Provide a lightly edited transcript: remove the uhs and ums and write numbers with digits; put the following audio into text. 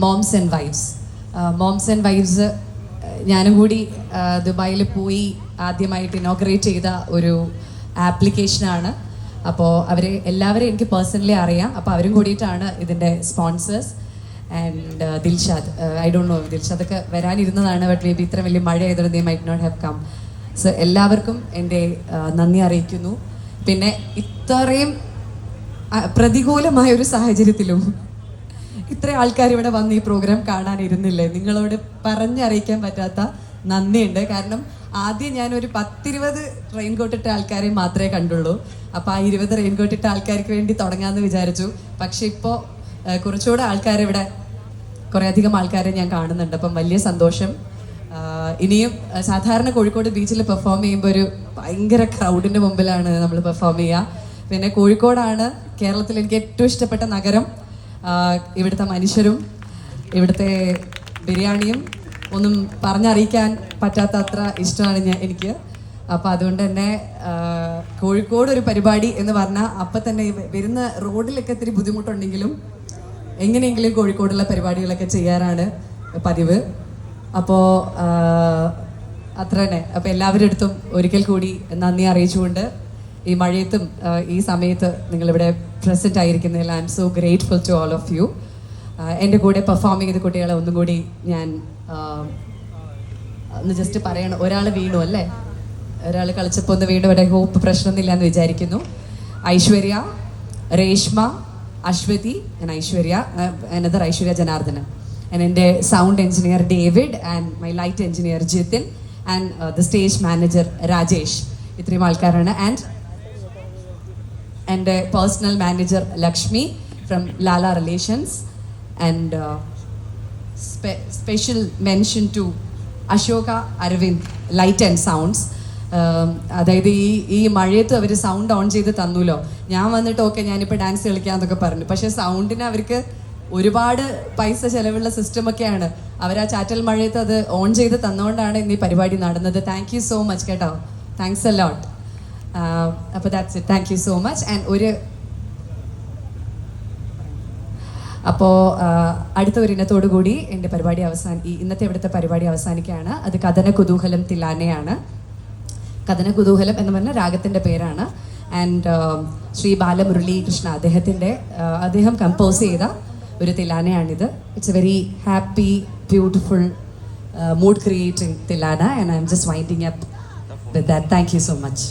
Moms and wifes. Moms and wifes ഞാനും കൂടി ദുബായിൽ പോയി ആദ്യമായിട്ട് ഇനോഗ്രേറ്റ് ചെയ്ത ഒരു ആപ്ലിക്കേഷനാണ്. അപ്പോൾ എല്ലാവരെയും എനിക്ക് പേഴ്സണലി അറിയാം. അപ്പോൾ അവരും കൂടിയിട്ടാണ് ഇതിൻ്റെ sponsors. And Dilshad, I don't know, ദിൽഷാദൊക്കെ വരാനിരുന്നതാണ്, ബട്ട് മേ ബി ഇത്ര വലിയ മഴ ആയതുകൊണ്ട് they might not have come. So എല്ലാവർക്കും എൻ്റെ നന്ദി അറിയിക്കുന്നു. പിന്നെ ഇത്രയും പ്രതികൂലമായ ഒരു സാഹചര്യത്തിലും ഇത്ര ആൾക്കാർ ഇവിടെ വന്ന് ഈ പ്രോഗ്രാം കാണാനിരുന്നില്ലേ, നിങ്ങളോട് പറഞ്ഞറിയിക്കാൻ പറ്റാത്ത നന്ദിയുണ്ട്. കാരണം ആദ്യം ഞാനൊരു 10-20 റെയിൻ കോട്ടിട്ട ആൾക്കാരെ മാത്രമേ കണ്ടുള്ളൂ. അപ്പോൾ ആ 20 റെയിൻ കോട്ടിട്ട ആൾക്കാർക്ക് വേണ്ടി തുടങ്ങാമെന്ന് വിചാരിച്ചു. പക്ഷെ ഇപ്പോൾ കുറച്ചുകൂടെ ആൾക്കാരിവിടെ, കുറേ അധികം ആൾക്കാരെ ഞാൻ കാണുന്നുണ്ട്. അപ്പം വലിയ സന്തോഷം. ഇനിയും സാധാരണ കോഴിക്കോട് ബീച്ചിൽ പെർഫോം ചെയ്യുമ്പോൾ ഒരു ഭയങ്കര ക്രൗഡിൻ്റെ മുമ്പിലാണ് നമ്മൾ പെർഫോം ചെയ്യുക. പിന്നെ കോഴിക്കോടാണ് കേരളത്തിൽ എനിക്ക് ഏറ്റവും ഇഷ്ടപ്പെട്ട നഗരം. ഇവിടുത്തെ മനുഷ്യരും ഇവിടുത്തെ ബിരിയാണിയും ഒന്നും പറഞ്ഞറിയിക്കാൻ പറ്റാത്ത അത്ര ഇഷ്ടമാണ് എനിക്ക്. അപ്പോൾ അതുകൊണ്ട് തന്നെ കോഴിക്കോട് ഒരു പരിപാടി എന്ന് പറഞ്ഞാൽ അപ്പം തന്നെ വരുന്ന റോഡിലൊക്കെ ഇത്തിരി ബുദ്ധിമുട്ടുണ്ടെങ്കിലും എങ്ങനെയെങ്കിലും കോഴിക്കോടുള്ള പരിപാടികളൊക്കെ ചെയ്യാറാണ് പതിവ്. അപ്പോൾ അത്ര തന്നെ. അപ്പോൾ എല്ലാവരുടെ അടുത്തും ഒരിക്കൽ കൂടി നന്ദി അറിയിച്ചുകൊണ്ട് ഈ മഴയത്തും ഈ സമയത്ത് നിങ്ങളിവിടെ പ്രസൻറ്റ് ആയിരിക്കുന്നതിൽ I'm so grateful to all of you. എൻ്റെ കൂടെ പെർഫോം ചെയ്ത കുട്ടികളെ ഒന്നും കൂടി ഞാൻ ഒന്ന് ജസ്റ്റ് പറയണം. ഒരാൾ വീണു അല്ലേ, ഒരാൾ കളിച്ചപ്പോൾ ഒന്ന് വീണ്ടും ഇവിടെ ഹോപ്പ് പ്രശ്നമൊന്നുമില്ല എന്ന് വിചാരിക്കുന്നു. Aishwarya, Reshma, Aswathy and Aishwarya, another Aishwarya Janardhanan, and എൻ്റെ sound engineer David, and my light engineer Jithin, and the stage manager Rajesh. ഇത്രയും ആൾക്കാരാണ്. ആൻഡ് എൻ്റെ personal manager Lakshmi from Lala relations. And special mention to Ashoka Aravind, light and sounds. അതായത് ഈ മഴയത്ത് അവർ സൗണ്ട് ഓൺ ചെയ്ത് തന്നൂലോ. ഞാൻ വന്നിട്ട് ഓക്കെ ഞാനിപ്പോൾ ഡാൻസ് കളിക്കാമെന്നൊക്കെ പറഞ്ഞു. പക്ഷേ സൗണ്ടിന് അവർക്ക് ഒരുപാട് പൈസ ചിലവുള്ള സിസ്റ്റമൊക്കെയാണ്. അവർ ആ ചാറ്റൽ മഴയത്ത് അത് ഓൺ ചെയ്ത് തന്നുകൊണ്ടാണ് ഇന്ന് ഈ പരിപാടി നടന്നത്. താങ്ക് യു സോ മച്ച് കേട്ടോ. Thanks a lot. അപ്പോൾ that's it. Thank you so much. And അപ്പോൾ അടുത്ത ഒരു ഇനത്തോടു കൂടി എൻ്റെ പരിപാടി ഇന്നത്തെ ഇവിടുത്തെ പരിപാടി അവസാനിക്കുകയാണ്. അത് കഥന കുതൂഹലം തിലാനയാണ്. കഥന കുതൂഹലം എന്ന് പറഞ്ഞ രാഗത്തിൻ്റെ പേരാണ്. ആൻഡ് ശ്രീ ബാലമുരളി കൃഷ്ണ അദ്ദേഹം കമ്പോസ് ചെയ്ത ഒരു തിലാനയാണിത്. It's a very happy, beautiful, mood creating thillana, and I'm just winding up with that. Thank you so much.